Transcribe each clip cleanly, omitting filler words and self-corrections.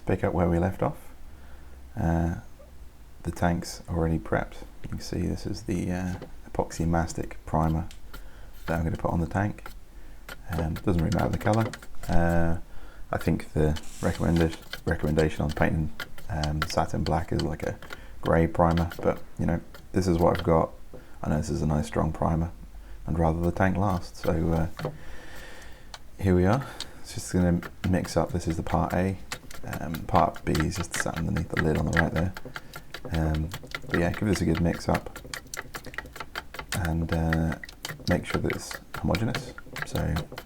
pick up where we left off. The tank's already prepped. You can see this is the epoxy mastic primer that I'm going to put on the tank. Doesn't really matter the colour. I think the recommendation on painting satin black is like a grey primer, but you know, this is what I've got. I know this is a nice strong primer, and rather the tank last. So here we are. It's just going to mix up. This is the part A. Part B is just sat underneath the lid on the right there. But yeah, give this a good mix up and make sure that it's homogeneous, so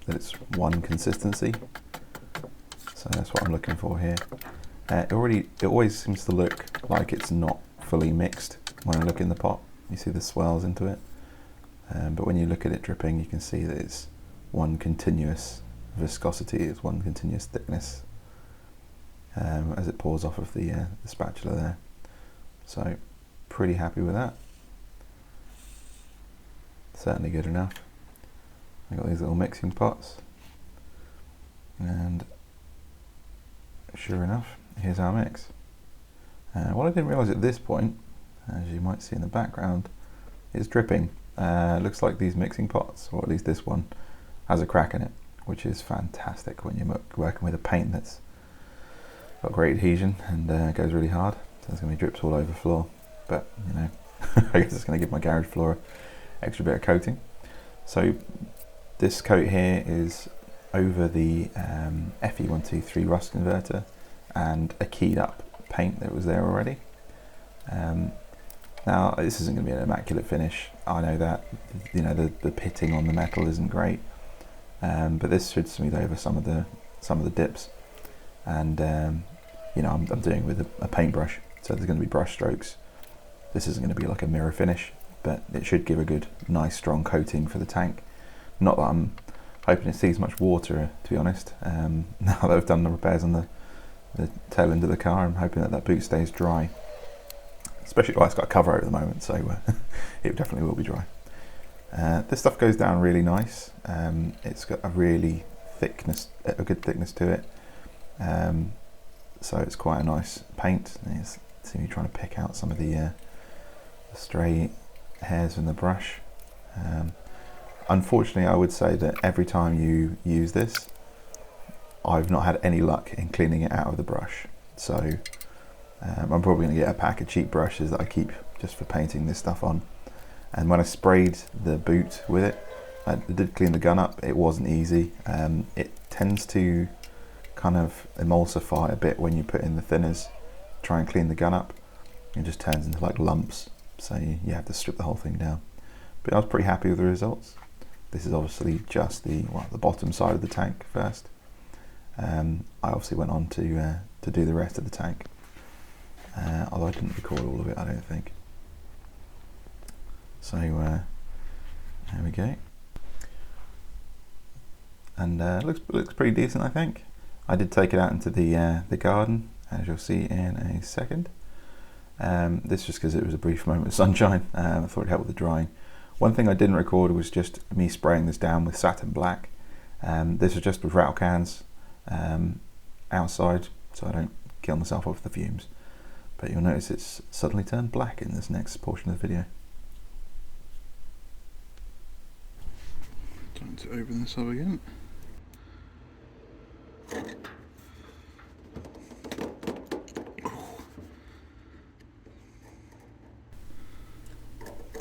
that it's one consistency. So that's what I'm looking for here. It always seems to look like it's not fully mixed when I look in the pot. You see the swells into it, but when you look at it dripping, you can see that it's one continuous viscosity, it's one continuous thickness as it pours off of the spatula there. So pretty happy with that. Certainly good enough. I've got these little mixing pots, and sure enough, here's our mix. What I didn't realise at this point, as you might see in the background, is dripping. Looks like these mixing pots, or at least this one, has a crack in it, which is fantastic when you're working with a paint that's got great adhesion and goes really hard. So there's going to be drips all over the floor, but you know, I guess it's going to give my garage floor an extra bit of coating. So this coat here is over the FE123 rust converter and a keyed up paint that was there already. Now this isn't going to be an immaculate finish. I know that, you know, the pitting on the metal isn't great, but this should smooth over some of the dips. And you know, I'm doing it with a paintbrush, so there's going to be brush strokes. This isn't going to be like a mirror finish, but it should give a good, nice, strong coating for the tank. Not that I'm hoping it sees much water, to be honest. Now that I've done the repairs on the tail end of the car, I'm hoping that boot stays dry. Especially, well, it's got a cover over at the moment, so it definitely will be dry. This stuff goes down really nice. It's got a really a good thickness to it. So it's quite a nice paint. You see me trying to pick out some of the stray hairs in the brush. Unfortunately, I would say that every time you use this, I've not had any luck in cleaning it out of the brush. So I'm probably going to get a pack of cheap brushes that I keep just for painting this stuff on. And when I sprayed the boot with it, I did clean the gun up. It wasn't easy. It tends to kind of emulsify a bit when you put in the thinners, try and clean the gun up. It just turns into like lumps, so you have to strip the whole thing down. But I was pretty happy with the results. This is obviously just the bottom side of the tank first. I obviously went on to do the rest of the tank, although I didn't record all of it, I don't think. So there we go, and looks pretty decent, I think. I did take it out into the garden, as you'll see in a second. This just because it was a brief moment of sunshine. I thought it'd help with the drying. One thing I didn't record was just me spraying this down with satin black. This was just with rattle cans outside, so I don't kill myself off the fumes. But you'll notice it's suddenly turned black in this next portion of the video. Time to open this up again.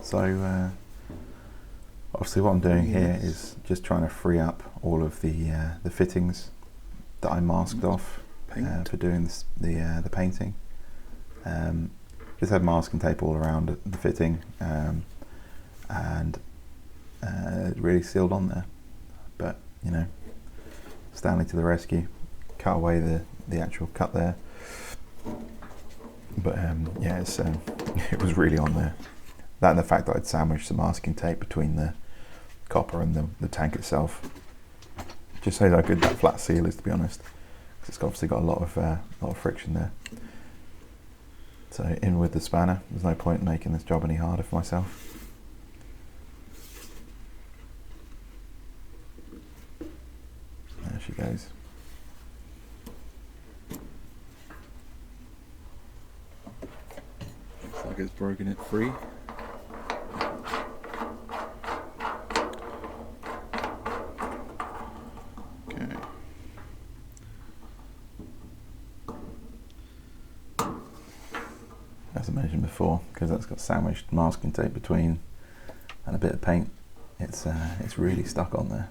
So obviously what I'm doing here is just trying to free up all of the fittings that I masked off for doing this, the painting. Just had masking tape all around the fitting, and it really sealed on there. But you know, Stanley to the rescue, cut away the actual cut there. But yeah, it was really on there. That and the fact that I'd sandwiched some masking tape between the copper and the tank itself just shows how good that flat seal is, to be honest. Because it's obviously got a lot of friction there. So in with the spanner. There's no point in making this job any harder for myself. There she goes. like it's broken it free. Okay. As I mentioned before, because that's got sandwiched masking tape between and a bit of paint, it's really stuck on there.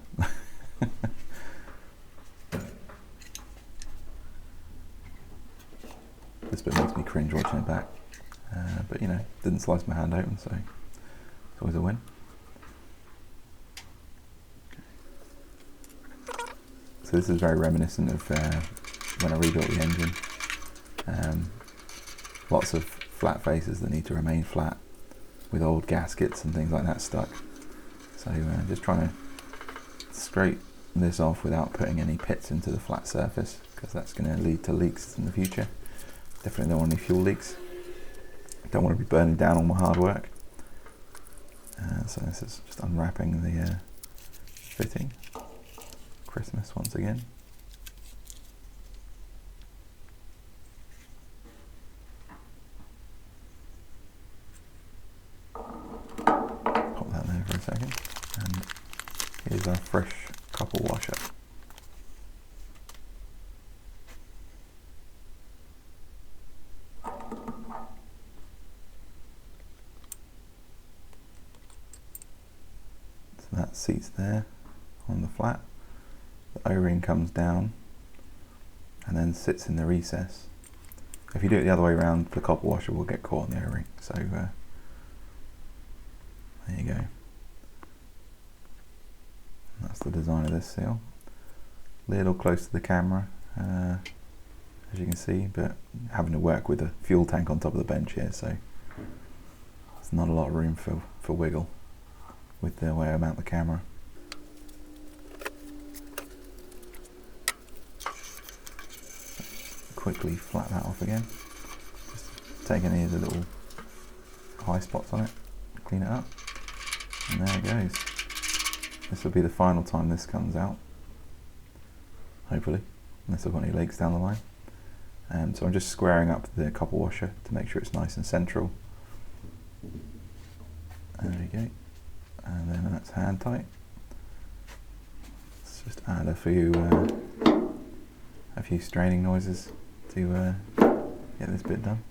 This bit makes me cringe watching it back, but you know, didn't slice my hand open, so it's always a win. So this is very reminiscent of when I rebuilt the engine. Lots of flat faces that need to remain flat with old gaskets and things like that stuck. So just trying to scrape this off without putting any pits into the flat surface, because that's going to lead to leaks in the future. Definitely don't want any fuel leaks. Don't want to be burning down all my hard work. So this is just unwrapping the fitting. Christmas once again. Pop that there for a second. And here's our fresh couple washer. So that seats there on the flat. The O-ring comes down and then sits in the recess. If you do it the other way around, the copper washer will get caught on the O-ring. So there you go. That's the design of this seal. Little close to the camera, as you can see, but having to work with a fuel tank on top of the bench here, so there's not a lot of room for wiggle with the way I mount the camera. Quickly flat that off again. Just take any of the little high spots on it, clean it up, and there it goes. This will be the final time this comes out, hopefully, unless I've got any leaks down the line. So I'm just squaring up the copper washer to make sure it's nice and central. There we go. And then that's hand tight. Let's just add a few straining noises to get this bit done.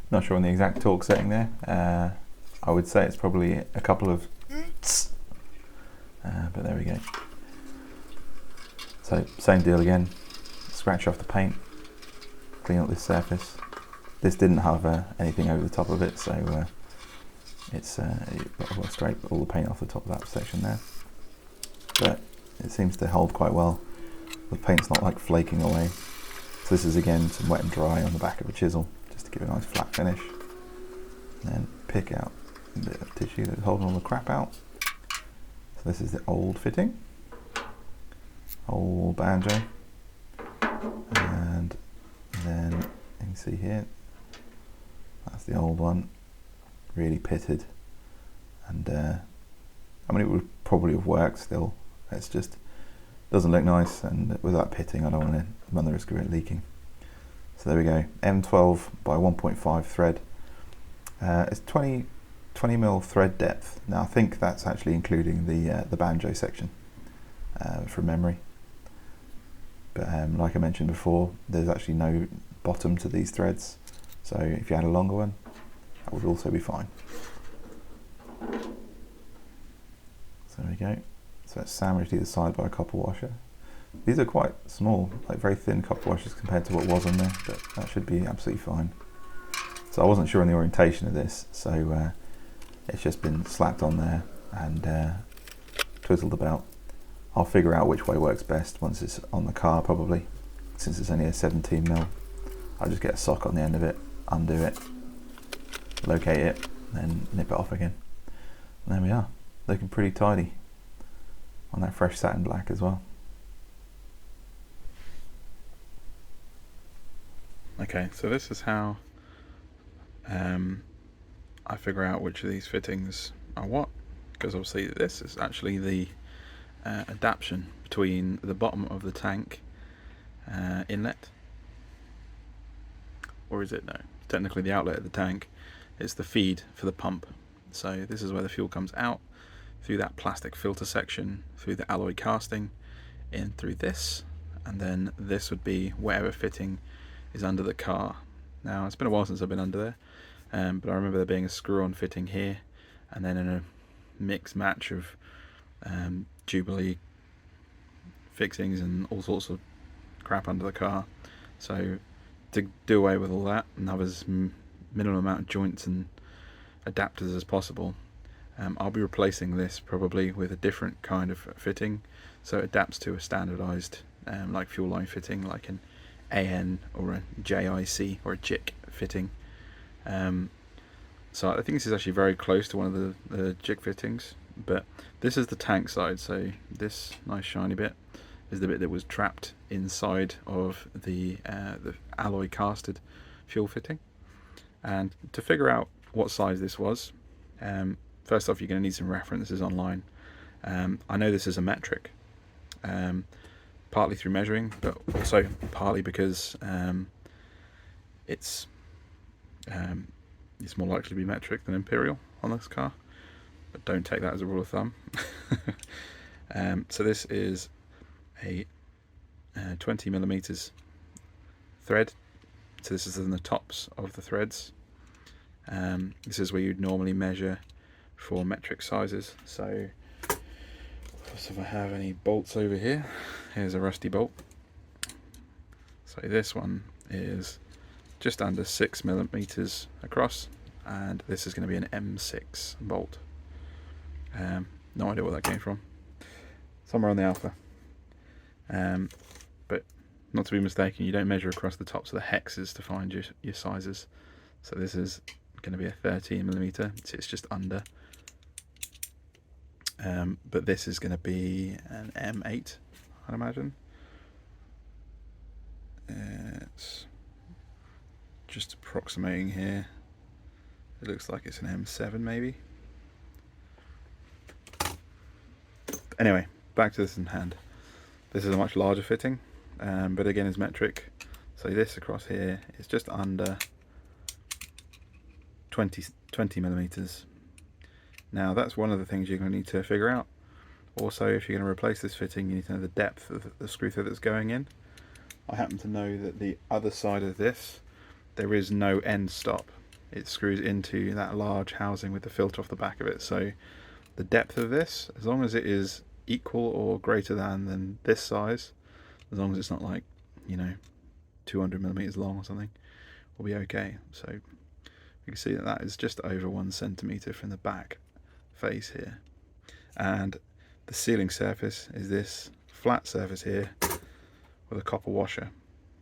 Not sure on the exact torque setting there. I would say it's probably a couple of but there we go. So same deal again, scratch off the paint, clean up this surface. This didn't have anything over the top of it, so I'll scrape all the paint off the top of that section there. But it seems to hold quite well. The paint's not like flaking away. So this is again some wet and dry on the back of a chisel, just to give it a nice flat finish. And then pick out a bit of tissue that's holding all the crap out. So this is the old fitting, old banjo, and then you can see here, that's the old one, really pitted, and I mean it would probably have worked still, it's just doesn't look nice, and with that pitting I don't want to run the risk of it leaking. So there we go, M12 by 1.5 thread. It's 20mm thread depth. Now I think that's actually including the banjo section from memory. But like I mentioned before, there's actually no bottom to these threads. So if you had a longer one, that would also be fine. So there we go. So it's sandwiched either side by a copper washer. These are quite small, like very thin copper washers compared to what was on there, but that should be absolutely fine. So I wasn't sure on the orientation of this, so it's just been slapped on there and twizzled about. I'll figure out which way works best once it's on the car probably, since it's only a 17mm. I'll just get a sock on the end of it, undo it, locate it, then nip it off again. And there we are, looking pretty tidy on that fresh satin black as well. Okay, so this is how I figure out which of these fittings are what, because obviously this is actually the adaptation between the bottom of the tank inlet, or is it? No, technically the outlet of the tank. It's the feed for the pump. So this is where the fuel comes out through that plastic filter section, through the alloy casting, in through this, and then this would be whatever fitting is under the car. Now it's been a while since I've been under there, but I remember there being a screw-on fitting here, and then in a mix match of Jubilee fixings and all sorts of crap under the car. So to do away with all that and have as minimum amount of joints and adapters as possible, I'll be replacing this probably with a different kind of fitting, so it adapts to a standardized like fuel line fitting, like an AN or a JIC or a JIC fitting. So I think this is actually very close to one of the JIC fittings, but this is the tank side, so this nice shiny bit is the bit that was trapped inside of the alloy casted fuel fitting. And to figure out what size this was, first off, you're going to need some references online. I know this is a metric, partly through measuring, but also partly because it's more likely to be metric than imperial on this car, but don't take that as a rule of thumb. So this is a 20 millimeters thread, so this is in the tops of the threads. This is where you'd normally measure for metric sizes. So if I have any bolts over here, here's a rusty bolt. So this one is just under 6 millimeters across, and this is going to be an M6 bolt. No idea where that came from, somewhere on the Alpha. But not to be mistaken, you don't measure across the tops of the hexes to find your sizes. So this is going to be a 13 millimeter, so it's just under. But this is going to be an M8, I'd imagine. It's just approximating here. It looks like it's an M7 maybe. Anyway, back to this in hand. This is a much larger fitting, but again is metric. So this across here is just under 20 millimeters. Now that's one of the things you're going to need to figure out. Also, if you're going to replace this fitting, you need to know the depth of the screw thread that's going in. I happen to know that the other side of this, there is no end stop. It screws into that large housing with the filter off the back of it. So the depth of this, as long as it is equal or greater than this size, as long as it's not like, 200 millimeters long or something, will be okay. So you can see that is just over 1 centimeter from the back face here, and the sealing surface is this flat surface here with a copper washer.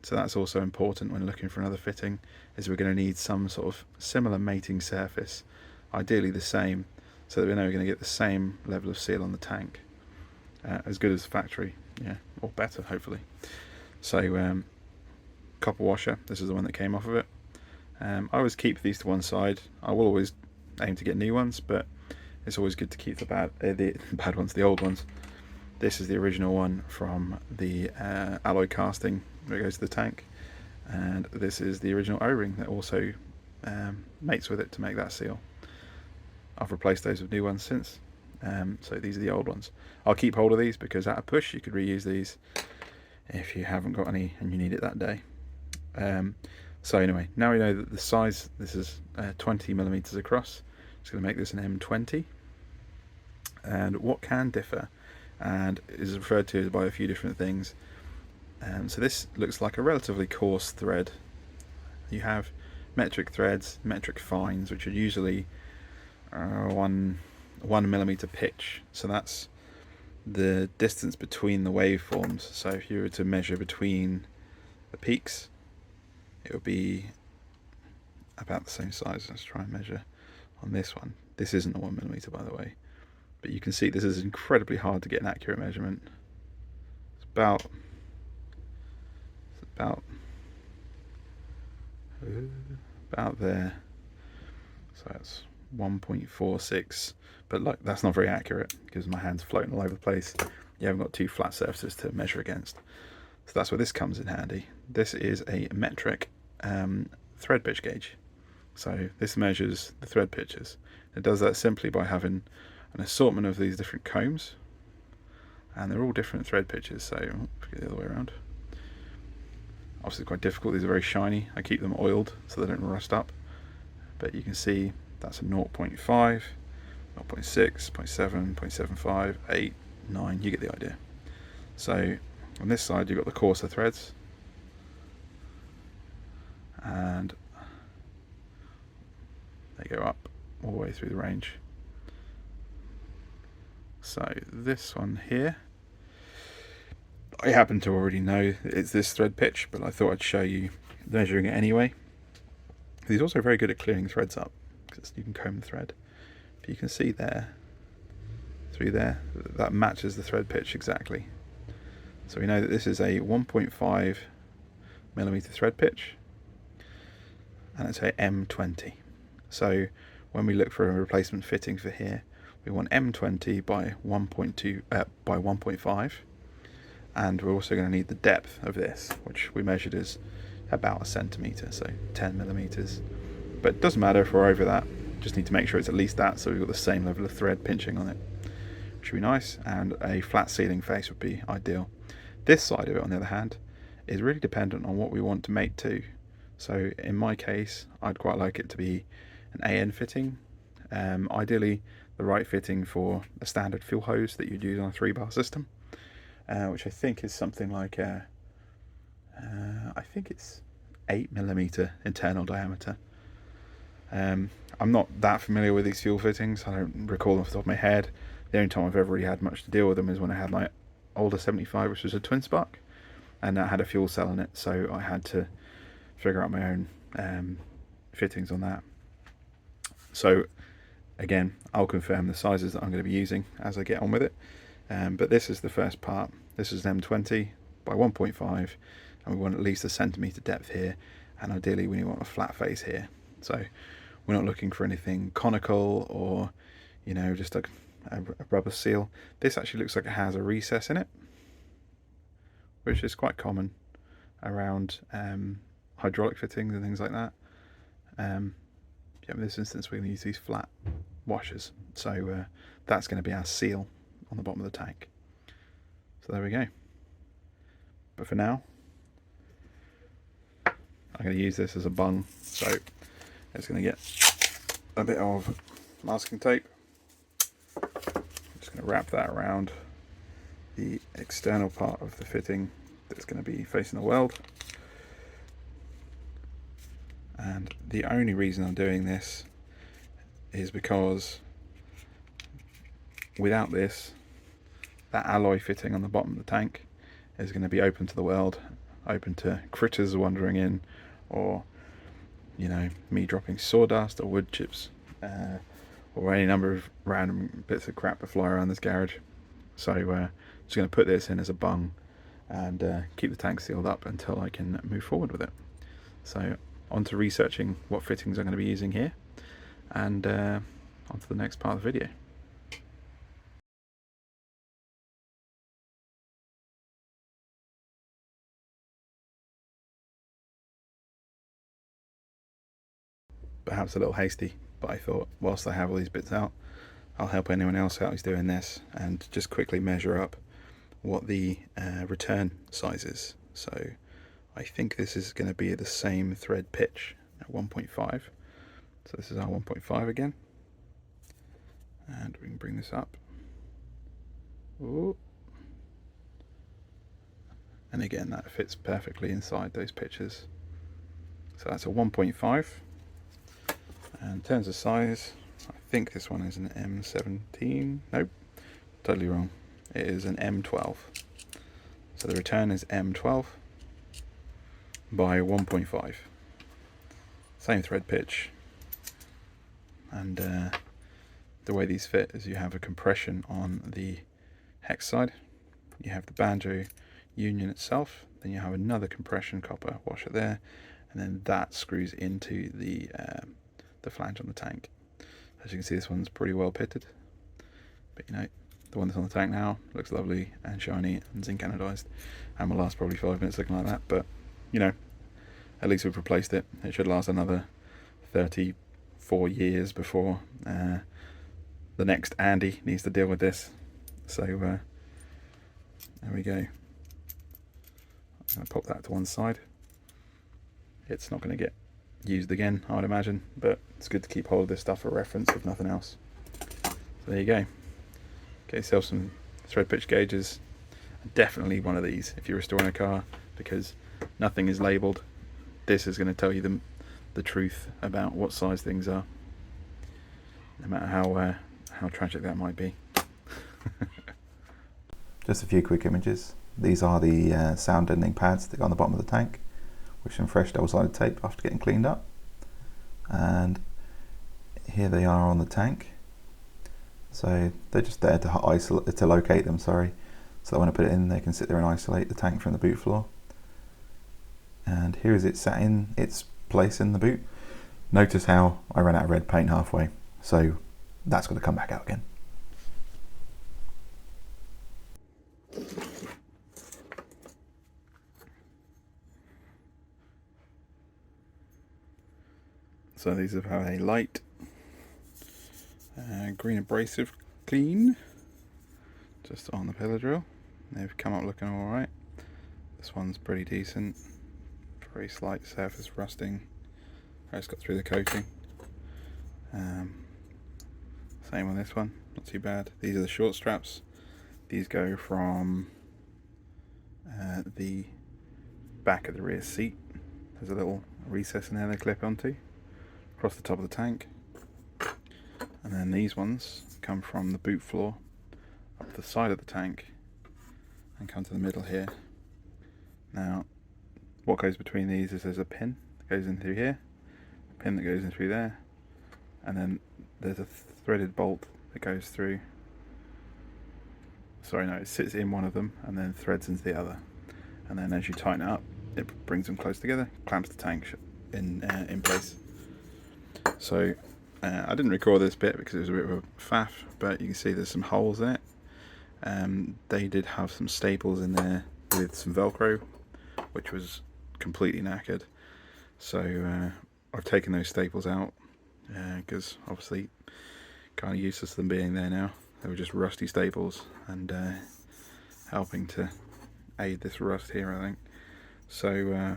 So that's also important when looking for another fitting, is we're going to need some sort of similar mating surface, ideally the same, so that we know we're going to get the same level of seal on the tank, as good as factory, or better hopefully. So copper washer, this is the one that came off of it. I always keep these to one side. I will always aim to get new ones, but it's always good to keep the bad ones, the old ones. This is the original one from the alloy casting that goes to the tank, and this is the original O-ring that also mates with it to make that seal. I've replaced those with new ones since, so these are the old ones. I'll keep hold of these because at a push you could reuse these if you haven't got any and you need it that day. So anyway, now we know that the size, this is 20 millimeters across. It's going to make this an M20. And what can differ, and is referred to by a few different things. So this looks like a relatively coarse thread. You have metric threads, metric fines, which are usually 1 millimeter pitch. So that's the distance between the waveforms. So if you were to measure between the peaks, it would be about the same size. Let's try and measure on this one. This isn't a 1 millimeter, by the way, but you can see this is incredibly hard to get an accurate measurement. It's about there. So that's 1.46, but like that's not very accurate because my hand's floating all over the place. You haven't got two flat surfaces to measure against. So that's where this comes in handy. This is a metric thread pitch gauge. So this measures the thread pitches. It does that simply by having an assortment of these different combs, and they're all different thread pitches. So get the other way around. Obviously quite difficult. These are very shiny. I keep them oiled so they don't rust up. But you can see that's a 0.5, 0.6, 0.7, 0.75, 8, 9. You get the idea. So on this side you've got the coarser threads, and they go up all the way through the range. So this one here, I happen to already know it's this thread pitch, but I thought I'd show you measuring it anyway. He's also very good at clearing threads up, because you can comb the thread. But you can see there, through there, that matches the thread pitch exactly. So we know that this is a 1.5 millimeter thread pitch, and it's a M20. So when we look for a replacement fitting for here, we want M20 by 1.2 by 1.5, and we're also going to need the depth of this, which we measured as about a centimeter, so 10 millimeters. But it doesn't matter if we're over that. Just need to make sure it's at least that, so we've got the same level of thread pinching on it, which would be nice. And a flat sealing face would be ideal. This side of it, on the other hand, is really dependent on what we want to mate to. So in my case, I'd quite like it to be an AN fitting, ideally the right fitting for a standard fuel hose that you'd use on a 3-bar system, which I think is something like a, I think it's 8 millimeter internal diameter. I'm not that familiar with these fuel fittings. I don't recall them off the top of my head. The only time I've ever really had much to deal with them is when I had my older 75, which was a twin spark, and that had a fuel cell in it, so I had to figure out my own fittings on that. So again, I'll confirm the sizes that I'm going to be using as I get on with it, but this is the first part. This is an M20 by 1.5, and we want at least a centimeter depth here, and ideally we want a flat face here. So we're not looking for anything conical or, you know, just a rubber seal. This actually looks like it has a recess in it, which is quite common around hydraulic fittings and things like that. Yeah, in this instance we're going to use these flat washers, so that's going to be our seal on the bottom of the tank. So there we go. But for now, I'm going to use this as a bung, so it's going to get a bit of masking tape. I'm just going to wrap that around the external part of the fitting that's going to be facing the weld. And the only reason I'm doing this is because without this, that alloy fitting on the bottom of the tank is going to be open to the weld, open to critters wandering in, or, you know, me dropping sawdust or wood chips, or any number of random bits of crap that fly around this garage. So just going to put this in as a bung and keep the tank sealed up until I can move forward with it. So on to researching what fittings I'm going to be using here, and on to the next part of the video. Perhaps a little hasty, but I thought whilst I have all these bits out, I'll help anyone else out who's doing this and just quickly measure up what the return size is. So I think this is going to be the same thread pitch at 1.5. So this is our 1.5 again, and we can bring this up. Ooh. And again, that fits perfectly inside those pitches. So that's a 1.5. And in terms of size, I think this one is an M17. Nope, totally wrong. It is an M12. So the return is M12 by 1.5. Same thread pitch. And the way these fit is you have a compression on the hex side, you have the banjo union itself, then you have another compression copper washer there, and then that screws into the flange on the tank. As you can see, this one's pretty well pitted, but you know, the one that's on the tank now looks lovely and shiny and zinc anodized, and will last probably 5 minutes looking like that. But you know, at least we've replaced it. It should last another 34 years before the next Andy needs to deal with this. So there we go. I'm going to pop that to one side. It's not going to get used again, I would imagine, but it's good to keep hold of this stuff for reference if nothing else. So there you go. Get yourself some thread pitch gauges. Definitely one of these if you're restoring a car, because nothing is labelled. This is going to tell you the truth about what size things are, no matter how tragic that might be. Just a few quick images. These are the sound deadening pads that go on the bottom of the tank, with some fresh double-sided tape after getting cleaned up. And here they are on the tank. So they're just there to locate them, sorry. So that when I put it in, they can sit there and isolate the tank from the boot floor. And here is it sat in its place in the boot. Notice how I ran out of red paint halfway, so that's got to come back out again. So these have had a light green abrasive clean just on the pillar drill. They've come up looking alright. This one's pretty decent. Very slight surface rusting. I just got through the coating. Same on this one, not too bad. These are the short straps. These go from the back of the rear seat. There's a little recess in there they clip onto, across the top of the tank. And then these ones come from the boot floor up the side of the tank and come to the middle here. Now, what goes between these is there's a pin that goes in through here, a pin that goes in through there, and then there's a threaded bolt that goes through. Sorry, no, it sits in one of them and then threads into the other. And then as you tighten it up, it brings them close together, clamps the tank in place. So I didn't record this bit because it was a bit of a faff, but you can see there's some holes in it. They did have some staples in there with some Velcro, which was completely knackered. So I've taken those staples out because obviously kind of useless to them being there now. They were just rusty staples and helping to aid this rust here, I think. So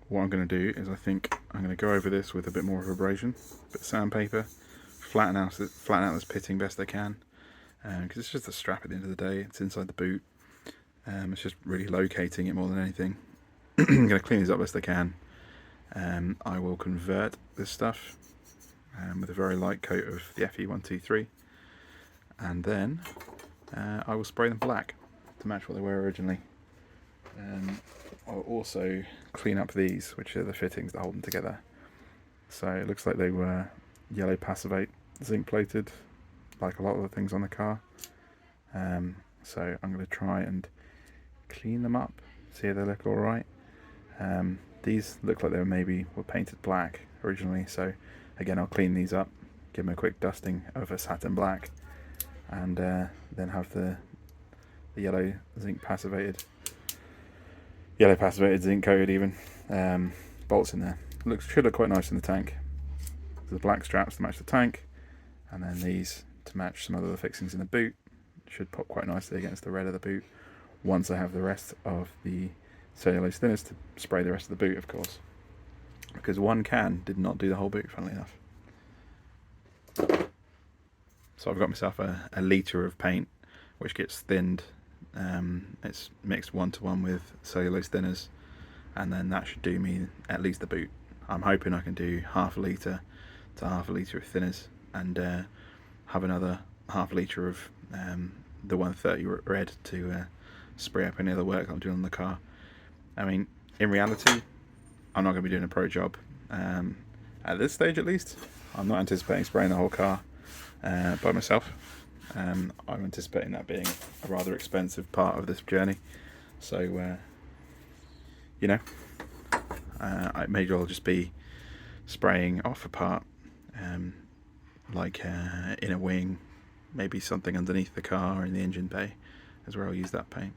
what I'm going to do is I think I'm going to go over this with a bit more of abrasion, a bit of sandpaper, flatten out this pitting best I can, because it's just a strap at the end of the day. It's inside the boot. It's just really locating it more than anything. I'm going to clean these up best I can. I will convert this stuff with a very light coat of the FE123, and then I will spray them black to match what they were originally. I'll also clean up these, which are the fittings that hold them together. So it looks like they were yellow passivate zinc plated, like a lot of the things on the car. So I'm going to try and clean them up, see if they look alright. These look like they were painted black originally, so again I'll clean these up, give them a quick dusting of a satin black, and then have the yellow passivated zinc coated even bolts in there. Should look quite nice in the tank. The black straps to match the tank, and then these to match some other fixings in the boot. Should pop quite nicely against the red of the boot once I have the rest of the cellulose thinners to spray the rest of the boot, of course, because one can did not do the whole boot, funnily enough. So I've got myself a litre of paint which gets thinned. It's mixed 1-to-1 with cellulose thinners, and then that should do me at least the boot. I'm hoping I can do half a litre to half a litre of thinners, and have another half a litre of the 130 red to spray up any other work I'm doing on the car. I mean, in reality, I'm not going to be doing a pro job at this stage, at least. I'm not anticipating spraying the whole car by myself. I'm anticipating that being a rather expensive part of this journey, so you know, I may as well just be spraying off a part, like in a wing, maybe something underneath the car or in the engine bay is where I'll use that paint,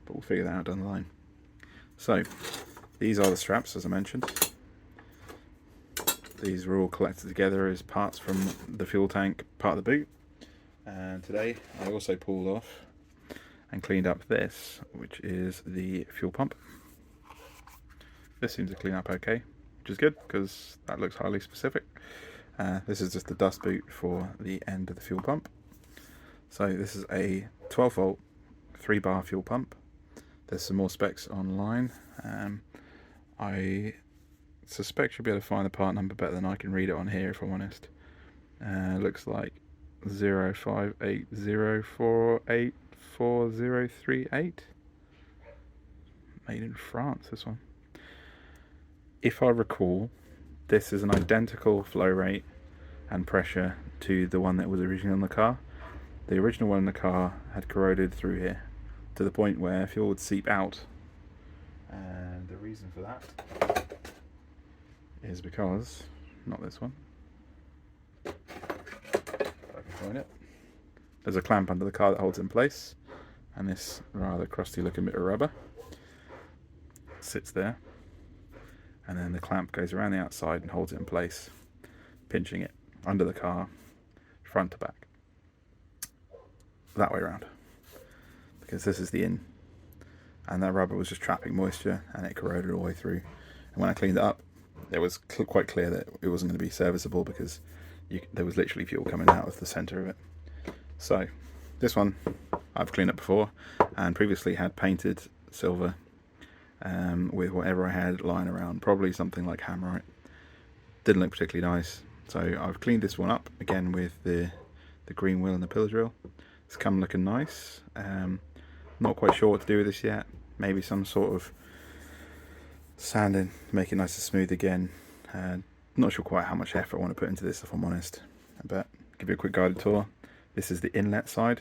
but we'll figure that out down the line. So these are the straps, as I mentioned. These were all collected together as parts from the fuel tank part of the boot, and today I also pulled off and cleaned up this, which is the fuel pump. This seems to clean up okay, which is good because that looks highly specific. This is just the dust boot for the end of the fuel pump. So this is a 12 volt 3-bar fuel pump. There's some more specs online. I suspect you'll be able to find the part number better than I can read it on here, if I'm honest. Looks like 0580484038. Made in France, this one. If I recall, this is an identical flow rate and pressure to the one that was originally on the car. The original one in the car had corroded through here to the point where fuel would seep out, and the reason for that is because, not this one, if I can find it, there's a clamp under the car that holds it in place, and this rather crusty looking bit of rubber sits there, and then the clamp goes around the outside and holds it in place, pinching it under the car front to back, that way around, because this is the in, and that rubber was just trapping moisture and it corroded all the way through. And when I cleaned it up, it was quite clear that it wasn't going to be serviceable because there was literally fuel coming out of the center of it. So this one I've cleaned up before and previously had painted silver with whatever I had lying around, probably something like hammerite. Didn't look particularly nice, so I've cleaned this one up again with the green wheel and the pillar drill. It's come looking nice. Not quite sure what to do with this yet. Maybe some sort of sanding to make it nice and smooth again. Not sure quite how much effort I want to put into this, if I'm honest, but give you a quick guided tour. This is the inlet side.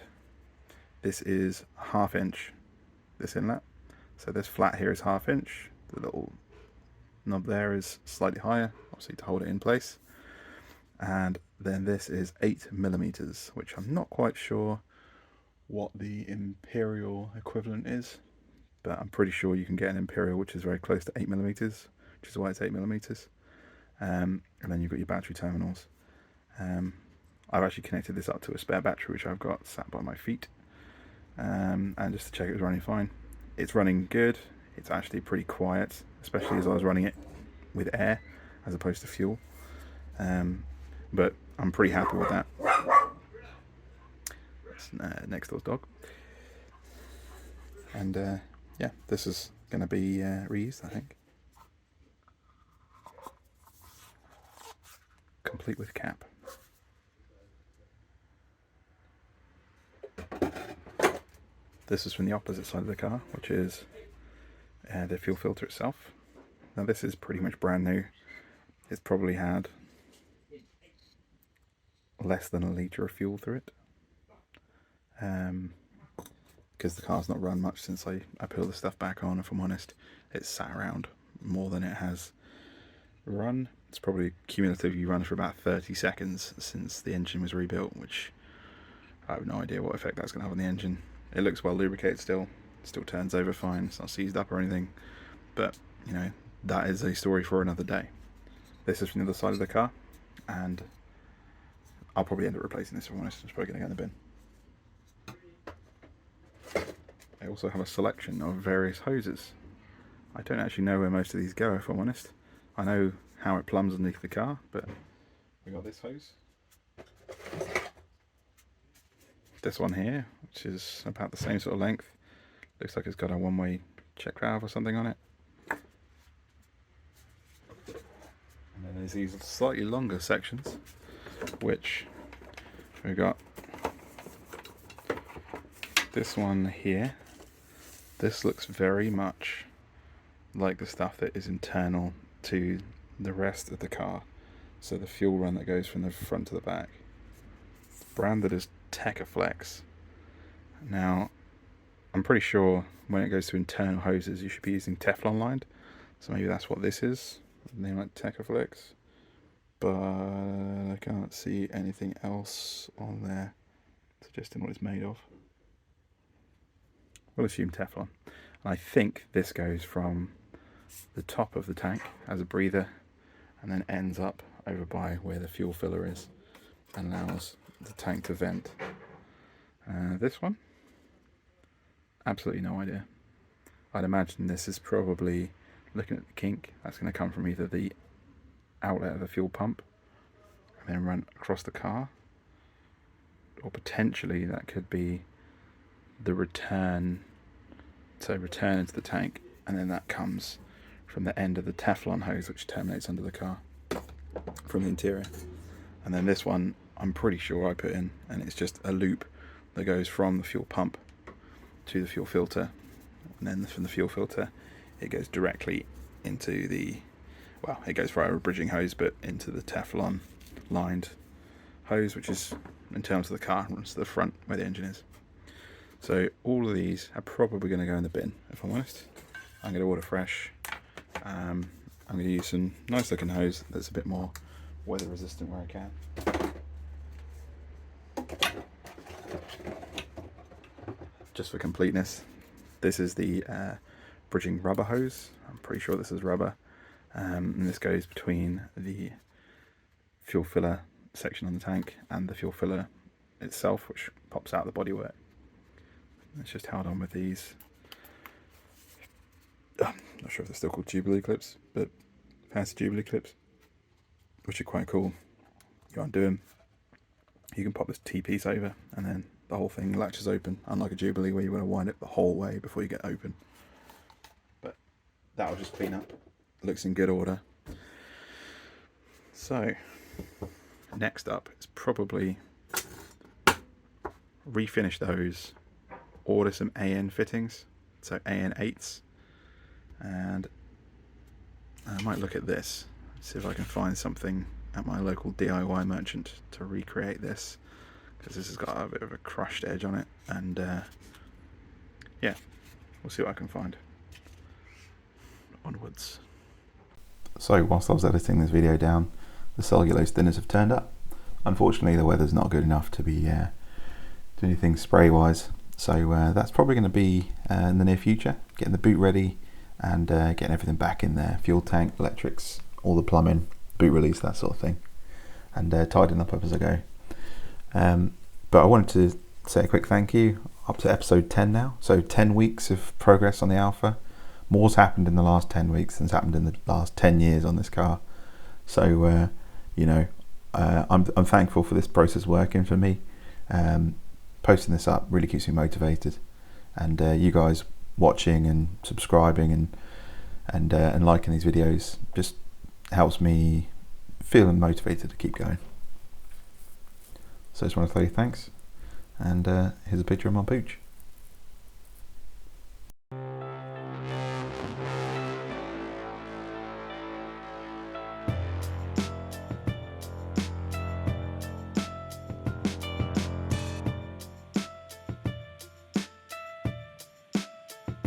This is 1/2 inch, this inlet. So this flat here is 1/2 inch. The little knob there is slightly higher, obviously to hold it in place. And then this is 8mm, which I'm not quite sure what the imperial equivalent is, but I'm pretty sure you can get an imperial which is very close to 8mm, which is why it's 8mm. And then you've got your battery terminals. I've actually connected this up to a spare battery which I've got sat by my feet, and just to check it was running fine. It's running good. It's actually pretty quiet, especially as I was running it with air as opposed to fuel, but I'm pretty happy with that. That's next door's dog. And yeah, this is going to be reused, I think. Complete with cap. This is from the opposite side of the car, which is the fuel filter itself. Now this is pretty much brand new. It's probably had less than a litre of fuel through it, because the car's not run much since I put all the stuff back on. If I'm honest, it's sat around more than it has run. It's probably cumulatively run for about 30 seconds since the engine was rebuilt, which I have no idea what effect that's going to have on the engine. It looks well lubricated still turns over fine, it's not seized up or anything, but you know, that is a story for another day. This is from the other side of the car, and I'll probably end up replacing this, if I'm honest. It's probably going to go in the bin. I also have a selection of various hoses. I don't actually know where most of these go, if I'm honest. I know how it plumbs underneath the car, but we got this hose. This one here, which is about the same sort of length. Looks like it's got a one-way check valve or something on it. And then there's these slightly longer sections, which we've got this one here. This looks very much like the stuff that is internal to the rest of the car. So the fuel run that goes from the front to the back. Branded as Tekaflex. Now, I'm pretty sure when it goes to internal hoses, you should be using Teflon lined. So maybe that's what this is. Name like Tekaflex. but I can't see anything else on there suggesting what it's made of. We'll assume Teflon. And I think this goes from the top of the tank as a breather and then ends up over by where the fuel filler is and allows the tank to vent. This one, absolutely no idea. I'd imagine this is probably, looking at the kink, that's going to come from either the outlet of the fuel pump and then run across the car, or potentially that could be the return, so return into the tank, and then that comes from the end of the Teflon hose which terminates under the car from the interior. And then this one I'm pretty sure I put in, and it's just a loop that goes from the fuel pump to the fuel filter, and then from the fuel filter it goes directly into the, well, it goes via a bridging hose but into the Teflon lined hose, which is internal to the car, runs to the front where the engine is. So all of these are probably going to go in the bin, if I'm honest. I'm going to order fresh. I'm going to use some nice looking hose that's a bit more weather resistant where I can. Just for completeness, this is the bridging rubber hose. I'm pretty sure this is rubber. And this goes between the fuel filler section on the tank and the fuel filler itself, which pops out the bodywork. It's just held on with these, I'm not sure if they're still called Jubilee clips, but fancy Jubilee clips, which are quite cool. You undo them, you can pop this T-piece over, and then the whole thing latches open, unlike a Jubilee where you want to wind it the whole way before you get open. But that'll just clean up. It looks in good order. So next up is probably refinish the hose, order some AN fittings, so AN 8s, and I might look at this, see if I can find something at my local DIY merchant to recreate this, because this has got a bit of a crushed edge on it, and yeah, we'll see what I can find. Onwards. So whilst I was editing this video down, the cellulose thinners have turned up. Unfortunately the weather's not good enough to be doing anything spray wise, so that's probably going to be in the near future, getting the boot ready and getting everything back in there, fuel tank, electrics, all the plumbing, boot release, that sort of thing, and tidying up as I go. But I wanted to say a quick thank you, up to episode 10 now, so 10 weeks of progress on the Alpha. More's happened in the last 10 weeks than's happened in the last 10 years on this car, so you know, I'm thankful for this process working for me. Posting this up really keeps me motivated, and you guys watching and subscribing and liking these videos just helps me feel motivated to keep going. So I just want to say thanks, and here's a picture of my pooch.